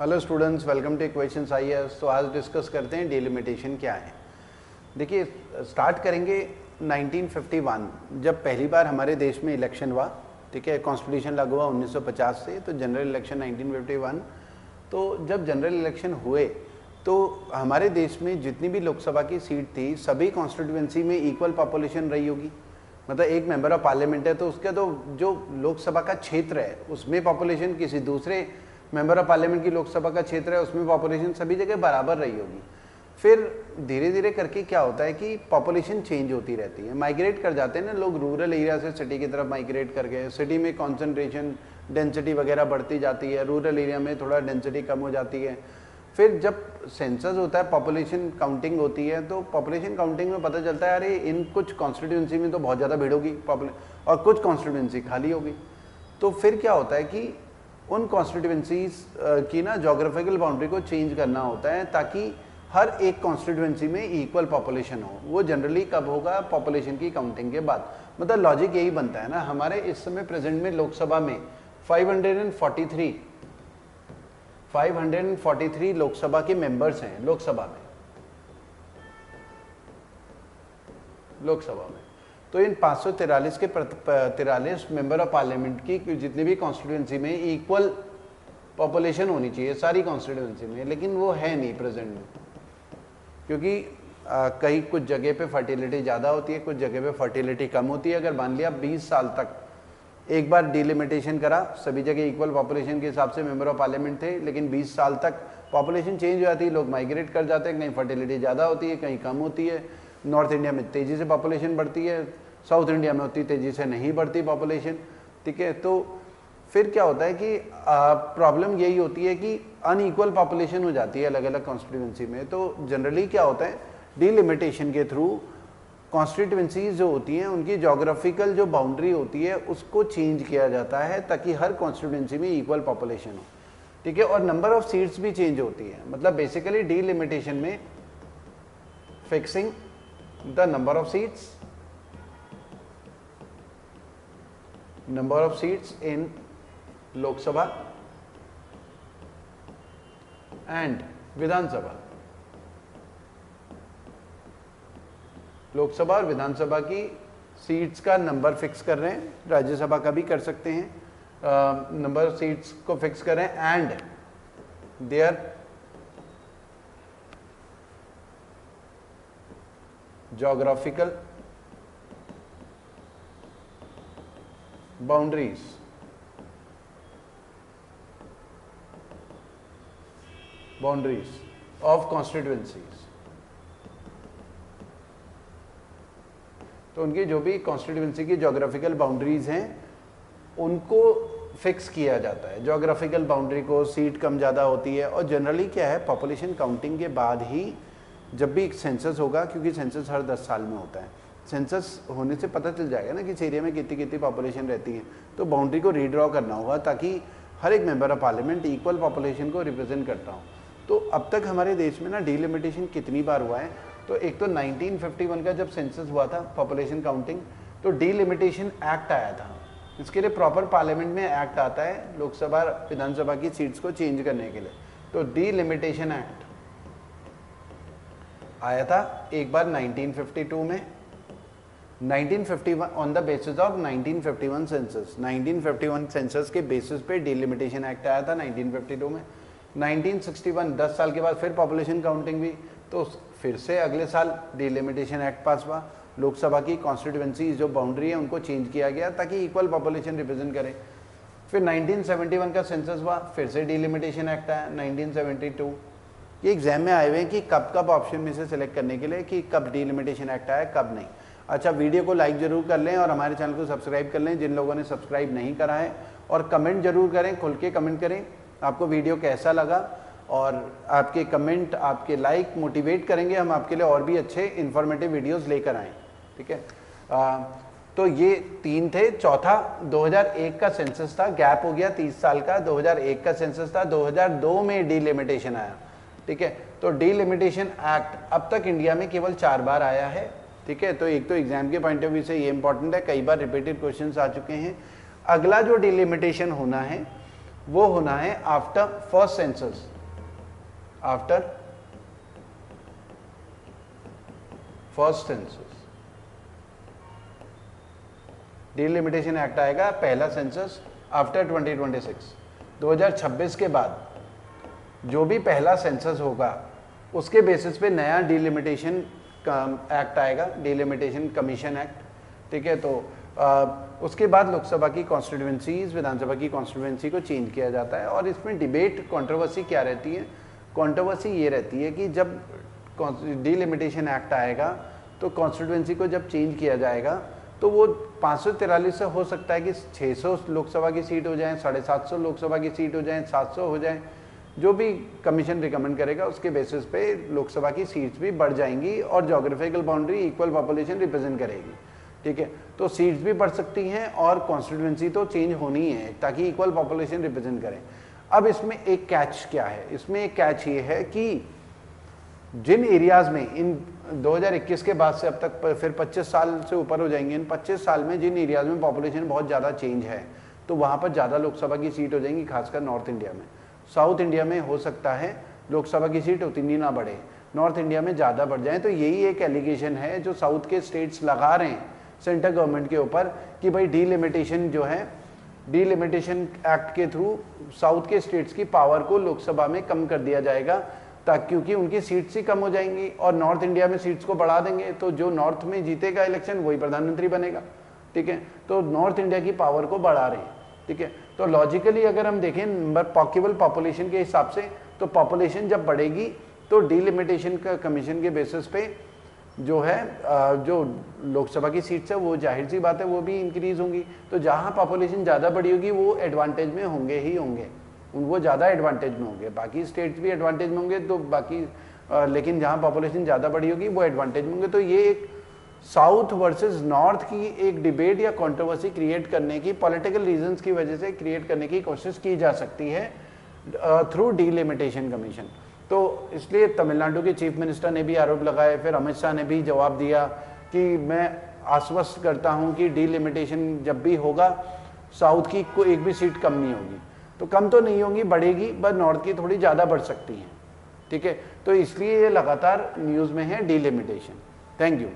Hello students, welcome two equations IAS. तो आज discuss करते हैं डिलिमिटेशन क्या है। देखिए, स्टार्ट करेंगे 1951 जब पहली बार हमारे देश में इलेक्शन हुआ। ठीक है, कॉन्स्टिट्यूशन लागू हुआ 1950 से, तो जनरल इलेक्शन 1951। तो जब जनरल इलेक्शन हुए तो हमारे देश में जितनी भी लोकसभा की सीट थी सभी कॉन्स्टिट्यूंसी में इक्वल पॉपुलेशन रही होगी। मतलब एक मेंबर ऑफ पार्लियामेंट है तो उसका तो जो लोकसभा का क्षेत्र है उसमें पॉपुलेशन किसी दूसरे मेंबर ऑफ पार्लियामेंट की लोकसभा का क्षेत्र है उसमें पॉपुलेशन सभी जगह बराबर रही होगी। फिर धीरे धीरे करके क्या होता है कि पॉपुलेशन चेंज होती रहती है, माइग्रेट कर जाते हैं ना लोग, रूरल एरिया से सिटी की तरफ माइग्रेट कर गए, सिटी में कॉन्सेंट्रेशन डेंसिटी वगैरह बढ़ती जाती है, रूरल एरिया में थोड़ा डेंसिटी कम हो जाती है। फिर जब सेंसस होता है, पॉपुलेशन काउंटिंग होती है, तो पॉपुलेशन काउंटिंग में पता चलता है अरे इन कुछ कॉन्स्टिट्यूंसी में तो बहुत ज़्यादा भीड़ होगी और कुछ कॉन्स्टिट्यूंसी खाली होगी। तो फिर क्या होता है कि उन कॉन्स्टिट्यूंसीज की ना जोग्राफिकल बाउंड्री को चेंज करना होता है ताकि हर एक कॉन्स्टिट्यूंसी में इक्वल पॉपुलेशन हो। वो जनरली कब होगा? पॉपुलेशन की काउंटिंग के बाद। मतलब लॉजिक यही बनता है ना। हमारे इस समय प्रेजेंट में लोकसभा में 543 लोकसभा के मेंबर्स हैं। लोकसभा में तो इन 543 के 43 मेंबर ऑफ पार्लियामेंट की जितनी भी कॉन्स्टिट्यूंसी में इक्वल पॉपुलेशन होनी चाहिए सारी कॉन्स्टिट्यूंसी में, लेकिन वो है नहीं प्रेजेंट में, क्योंकि कहीं कुछ जगह पे फर्टिलिटी ज़्यादा होती है, कुछ जगह पे फर्टिलिटी कम होती है। अगर मान लिया 20 साल तक एक बार डिलिमिटेशन करा, सभी जगह इक्वल पॉपुलेशन के हिसाब से मेंबर ऑफ पार्लियामेंट थे, लेकिन 20 साल तक पॉपुलेशन चेंज हो जाती है, लोग माइग्रेट कर जाते हैं, कहीं फर्टिलिटी ज़्यादा होती है, कहीं कम होती है। नॉर्थ इंडिया में तेज़ी से पॉपुलेशन बढ़ती है, साउथ इंडिया में उतनी तेज़ी से नहीं बढ़ती पॉपुलेशन। ठीक है, तो फिर क्या होता है कि प्रॉब्लम यही होती है कि अनइक्वल पॉपुलेशन हो जाती है अलग अलग कॉन्स्टिट्यूंसी में। तो जनरली क्या होता है, डिलिमिटेशन के थ्रू कॉन्स्टिट्यूंसीज जो होती हैं उनकी जोग्राफिकल जो बाउंड्री होती है उसको चेंज किया जाता है ताकि हर कॉन्स्टिट्यूंसी में इक्वल पॉपुलेशन हो। ठीक है, और नंबर ऑफ सीट्स भी चेंज होती है। मतलब बेसिकली डिलिमिटेशन में fixing the number of seats in Lok Sabha and Vidhan Sabha. Lok Sabha और विधानसभा की सीट्स का नंबर फिक्स कर रहे हैं, राज्यसभा का भी कर सकते हैं, नंबर ऑफ सीट्स को फिक्स कर रहे हैं and their geographical boundaries of constituencies. तो उनकी जो भी कॉन्स्टिट्यूंसी की जोग्राफिकल बाउंड्रीज हैं उनको फिक्स किया जाता है। जोग्राफिकल बाउंड्री को सीट कम ज़्यादा होती है। और जनरली क्या है, पॉपुलेशन काउंटिंग के बाद ही जब भी सेंसस होगा, क्योंकि सेंसस हर 10 साल में होता है, सेंसस होने से पता चल जाएगा ना कि इस एरिया में कितनी कितनी पॉपुलेशन रहती है, तो बाउंड्री को रीड्रॉ करना होगा ताकि हर एक member of parliament equal population को रिप्रेजेंट करता हो। तो अब तक हमारे देश में ना डिलिमिटेशन कितनी बार हुआ है, तो एक तो 1951 का जब सेंसस हुआ था पॉपुलेशन काउंटिंग, तो डिलिमिटेशन एक्ट आया था। इसके लिए प्रॉपर पार्लियामेंट में एक्ट आता है लोकसभा विधानसभा की सीट्स को चेंज करने के लिए। तो डिलिमिटेशन एक्ट आया था एक बार 1952 में, 1951 on the basis of 1951 census. 1951 census के बेसिस पे डिलिमिटेशन एक्ट आया था 1952 में। 1961 10 साल के बाद फिर पॉपुलेशन काउंटिंग हुई, तो फिर से अगले साल डिलिमिटेशन एक्ट पास हुआ। लोकसभा की कॉन्स्टिट्यूंसी जो बाउंड्री है उनको चेंज किया गया ताकि इक्वल पॉपुलेशन रिप्रेजेंट करें। फिर 1971 का सेंसस हुआ, फिर से डिलिमिटेशन एक्ट आया 1972। ये एग्जाम में आए हुए हैं कि कब कब ऑप्शन में से सिलेक्ट करने के लिए कि कब डिलिमिटेशन एक्ट आया कब नहीं। अच्छा, वीडियो को लाइक जरूर कर लें और हमारे चैनल को सब्सक्राइब कर लें जिन लोगों ने सब्सक्राइब नहीं करा है, और कमेंट जरूर करें, खुल के कमेंट करें आपको वीडियो कैसा लगा। और आपके कमेंट, आपके लाइक मोटिवेट करेंगे हम आपके लिए और भी अच्छे इन्फॉर्मेटिव वीडियोस लेकर आएँ। ठीक है, तो ये 3 थे। चौथा 2001 का सेंसस था, गैप हो गया 30 साल का। 2001 का सेंसस था, 2002 में डिलिमिटेशन आया। ठीक है, तो डिलिमिटेशन एक्ट अब तक इंडिया में केवल 4 बार आया है। ठीक है, तो एक तो एग्जाम के पॉइंट ऑफ व्यू से ये इंपॉर्टेंट है, कई बार रिपीटेड क्वेश्चंस आ चुके हैं। अगला जो डिलिमिटेशन होना है वो होना है after first census, after first census. Delimitation act आएगा पहला सेंसस आफ्टर 2026। 2026 के बाद जो भी पहला सेंसस होगा उसके बेसिस पे नया डिलिमिटेशन एक्ट आएगा, डिलिमिटेशन कमीशन एक्ट, ठीक है। तो उसके बाद लोकसभा की कॉन्स्टिट्यूएंसीज, विधानसभा की कॉन्स्टिट्यूएंसी को चेंज किया जाता है। और इसमें डिबेट कंट्रोवर्सी क्या रहती है? कंट्रोवर्सी ये रहती है कि जब डिलिमिटेशन एक्ट आएगा तो कॉन्स्टिट्यूएंसी को जब चेंज किया जाएगा तो वो 543 से हो सकता है कि 600 लोकसभा की सीट हो जाए, 750 लोकसभा की सीट हो जाए, 700 हो जाए, जो भी कमीशन रिकमेंड करेगा उसके बेसिस पे लोकसभा की सीट्स भी बढ़ जाएंगी और geographical boundary equal population represent करेगी, ठीक है। तो सीट्स भी बढ़ सकती हैं और कॉन्स्टिट्यूएंसी तो चेंज होनी है ताकि इक्वल पॉपुलेशन रिप्रेजेंट करें। अब इसमें एक कैच क्या है? इसमें एक कैच ये है कि जिन एरियाज में इन 2021 के बाद से अब तक फिर 25 साल से ऊपर हो जाएंगे, इन 25 साल में जिन एरियाज में पॉपुलेशन बहुत ज़्यादा चेंज है तो वहाँ पर ज़्यादा लोकसभा की सीट हो जाएंगी, खासकर नॉर्थ इंडिया में। साउथ इंडिया में हो सकता है लोकसभा की सीट उतनी ना बढ़े, नॉर्थ इंडिया में ज़्यादा बढ़ जाए। तो यही एक एलिगेशन है जो साउथ के स्टेट्स लगा रहे हैं सेंट्रल गवर्नमेंट के ऊपर कि भाई डिलिमिटेशन जो है, डिलिमिटेशन एक्ट के थ्रू साउथ के स्टेट्स की पावर को लोकसभा में कम कर दिया जाएगा ताकि, क्योंकि उनकी सीट्स ही कम हो जाएंगी और नॉर्थ इंडिया में सीट्स को बढ़ा देंगे तो जो नॉर्थ में जीतेगा इलेक्शन वही प्रधानमंत्री बनेगा, ठीक है। तो नॉर्थ इंडिया की पावर को बढ़ा रहे हैं, ठीक है। तो लॉजिकली अगर हम देखें केवल पॉपुलेशन के हिसाब से तो पॉपुलेशन जब बढ़ेगी तो डिलिमिटेशन का कमीशन के बेसिस पे जो है जो लोकसभा की सीट्स है वो जाहिर सी बात है वो भी इंक्रीज होंगी। तो जहाँ पॉपुलेशन ज़्यादा बढ़ी होगी वो एडवांटेज में होंगे ही होंगे, वो ज़्यादा एडवांटेज में होंगे। बाकी स्टेट्स भी एडवांटेज में होंगे तो बाकी लेकिन जहाँ पॉपुलेशन ज़्यादा बढ़ी होगी वो एडवांटेज में होंगे। तो ये एक साउथ वर्सेस नॉर्थ की एक डिबेट या कंट्रोवर्सी क्रिएट करने की, पॉलिटिकल रीजंस की वजह से क्रिएट करने की कोशिश की जा सकती है थ्रू डिलिमिटेशन कमीशन। तो इसलिए तमिलनाडु के चीफ मिनिस्टर ने भी आरोप लगाए, फिर अमित शाह ने भी जवाब दिया कि मैं आश्वस्त करता हूं कि डिलिमिटेशन जब भी होगा साउथ की कोई एक भी सीट कम नहीं होगी। तो कम तो नहीं होगी, बढ़ेगी, बस नॉर्थ की थोड़ी ज़्यादा बढ़ सकती है, ठीक है। तो इसलिए ये लगातार न्यूज़ में है डिलिमिटेशन। Thank you.